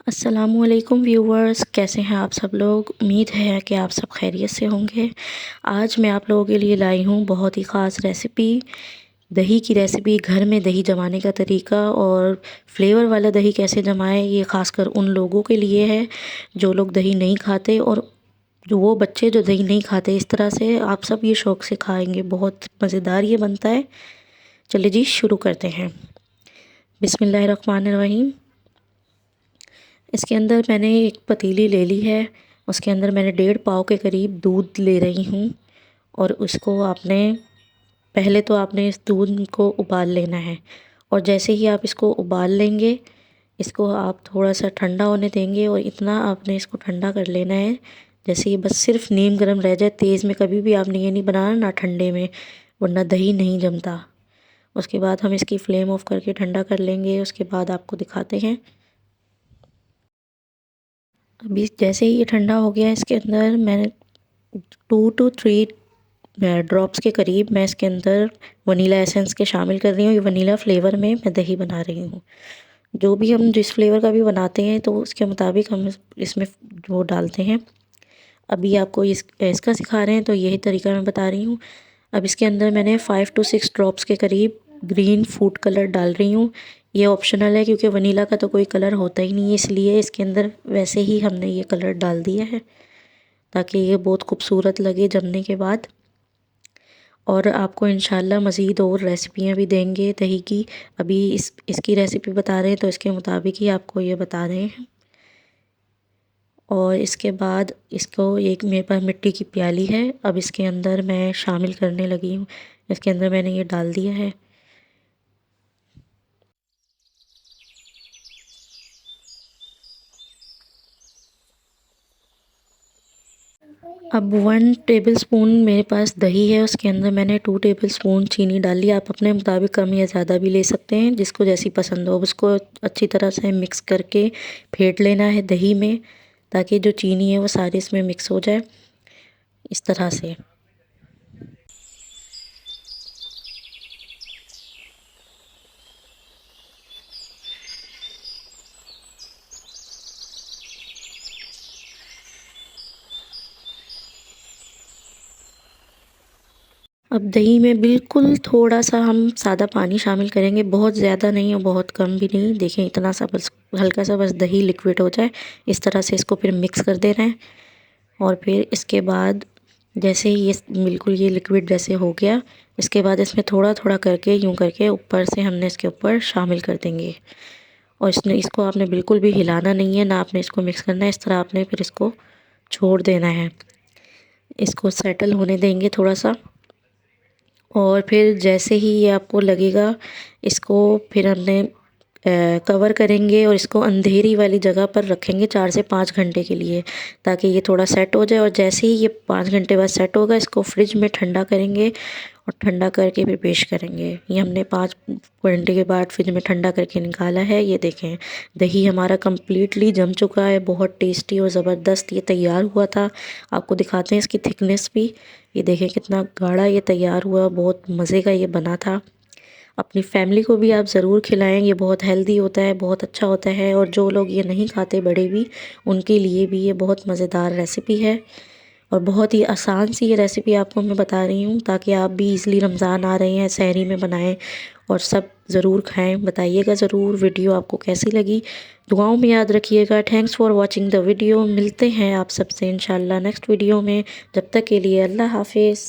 अस्सलामुअलैकुम व्यूवर्स, कैसे हैं आप सब लोग। उम्मीद है कि आप सब खैरियत से होंगे। आज मैं आप लोगों के लिए लाई हूँ बहुत ही ख़ास रेसिपी, दही की रेसिपी। घर में दही जमाने का तरीका और फ्लेवर वाला दही कैसे जमाएं, ये ख़ासकर उन लोगों के लिए है जो लोग दही नहीं खाते और जो वो बच्चे जो दही नहीं खाते। इस तरह से आप सब ये शौक़ से खाएँगे, बहुत मज़ेदार ये बनता है। चलिए जी शुरू करते हैं। बिस्मिल्लाहिर्रहमानिर्रहीम। इसके अंदर मैंने एक पतीली ले ली है, उसके अंदर मैंने 1.5 पाव के करीब दूध ले रही हूँ। और उसको आपने पहले तो आपने इस दूध को उबाल लेना है। और जैसे ही आप इसको उबाल लेंगे, इसको आप थोड़ा सा ठंडा होने देंगे। और इतना आपने इसको ठंडा कर लेना है जैसे ये बस सिर्फ नीम गर्म रह जाए। तेज़ में कभी भी आपने ये नहीं बनाना, ना ठंडे में, वरना दही नहीं जमता। उसके बाद हम इसकी फ्लेम ऑफ करके ठंडा कर लेंगे। उसके बाद आपको दिखाते हैं। अभी जैसे ही ये ठंडा हो गया, इसके अंदर मैंने 2 to 3 ड्रॉप्स के करीब मैं इसके अंदर वनीला एसेंस के शामिल कर रही हूँ। ये वनीला फ्लेवर में मैं दही बना रही हूँ। जो भी हम जिस फ्लेवर का भी बनाते हैं तो उसके मुताबिक हम इसमें वो डालते हैं। अभी आपको इसका सिखा रहे हैं तो यही तरीका मैं बता रही हूँ। अब इसके अंदर मैंने 5 to 6 ड्रॉप्स के करीब ग्रीन फूड कलर डाल रही हूँ। ये ऑप्शनल है क्योंकि वनीला का तो कोई कलर होता ही नहीं है, इसलिए इसके अंदर वैसे ही हमने ये कलर डाल दिया है ताकि ये बहुत खूबसूरत लगे जमने के बाद। और आपको इंशाल्लाह मज़ीद और रेसिपियाँ भी देंगे दही की। अभी इसकी रेसिपी बता रहे हैं तो इसके मुताबिक ही आपको ये बता रहे हैं। और इसके बाद इसको एक मेरे पास मिट्टी की प्याली है, अब इसके अंदर मैं शामिल करने लगी हूँ। इसके अंदर मैंने ये डाल दिया है। अब 1 टेबलस्पून मेरे पास दही है, उसके अंदर मैंने 2 टेबलस्पून चीनी डाली। आप अपने मुताबिक कम या ज़्यादा भी ले सकते हैं, जिसको जैसी पसंद हो। उसको अच्छी तरह से मिक्स करके फेंट लेना है दही में, ताकि जो चीनी है वो सारी इसमें मिक्स हो जाए इस तरह से। अब दही में बिल्कुल थोड़ा सा हम सादा पानी शामिल करेंगे, बहुत ज़्यादा नहीं और बहुत कम भी नहीं। देखें इतना सा, बस हल्का सा, बस दही लिक्विड हो जाए इस तरह से। इसको फिर मिक्स कर देना है। और फिर इसके बाद जैसे ही ये बिल्कुल ये लिक्विड जैसे हो गया, इसके बाद इसमें थोड़ा थोड़ा करके यूँ करके ऊपर से हमने इसके ऊपर शामिल कर देंगे। और इसको आपने बिल्कुल भी हिलाना नहीं है, ना आपने इसको मिक्स करना है। इस तरह आपने फिर इसको छोड़ देना है, इसको सेटल होने देंगे थोड़ा सा। और फिर जैसे ही ये आपको लगेगा, इसको फिर हमने कवर करेंगे और इसको अंधेरी वाली जगह पर रखेंगे 4 से 5 घंटे के लिए, ताकि ये थोड़ा सेट हो जाए। और जैसे ही ये 5 घंटे बाद सेट होगा, इसको फ्रिज में ठंडा करेंगे और ठंडा करके फिर पेश करेंगे। ये हमने 5 घंटे के बाद फ्रिज में ठंडा करके निकाला है। ये देखें दही हमारा कम्प्लीटली जम चुका है, बहुत टेस्टी और ज़बरदस्त ये तैयार हुआ था। आपको दिखाते हैं इसकी थिकनेस भी। ये देखें कितना गाढ़ा ये तैयार हुआ, बहुत मज़े का ये बना था। अपनी फैमिली को भी आप ज़रूर खिलाएं, ये बहुत हेल्दी होता है, बहुत अच्छा होता है। और जो लोग ये नहीं खाते, बड़े भी, उनके लिए भी ये बहुत मज़ेदार रेसिपी है। और बहुत ही आसान सी ये रेसिपी आपको मैं बता रही हूँ, ताकि आप भी इज़िली रमज़ान आ रहे हैं, सहरी में बनाएं और सब ज़रूर खाएं। बताइएगा ज़रूर वीडियो आपको कैसी लगी, दुआओं में याद रखिएगा। Thanks for watching the video. मिलते हैं आप सबसे इंशाल्लाह नेक्स्ट वीडियो में। जब तक के लिए अल्लाह हाफिज़।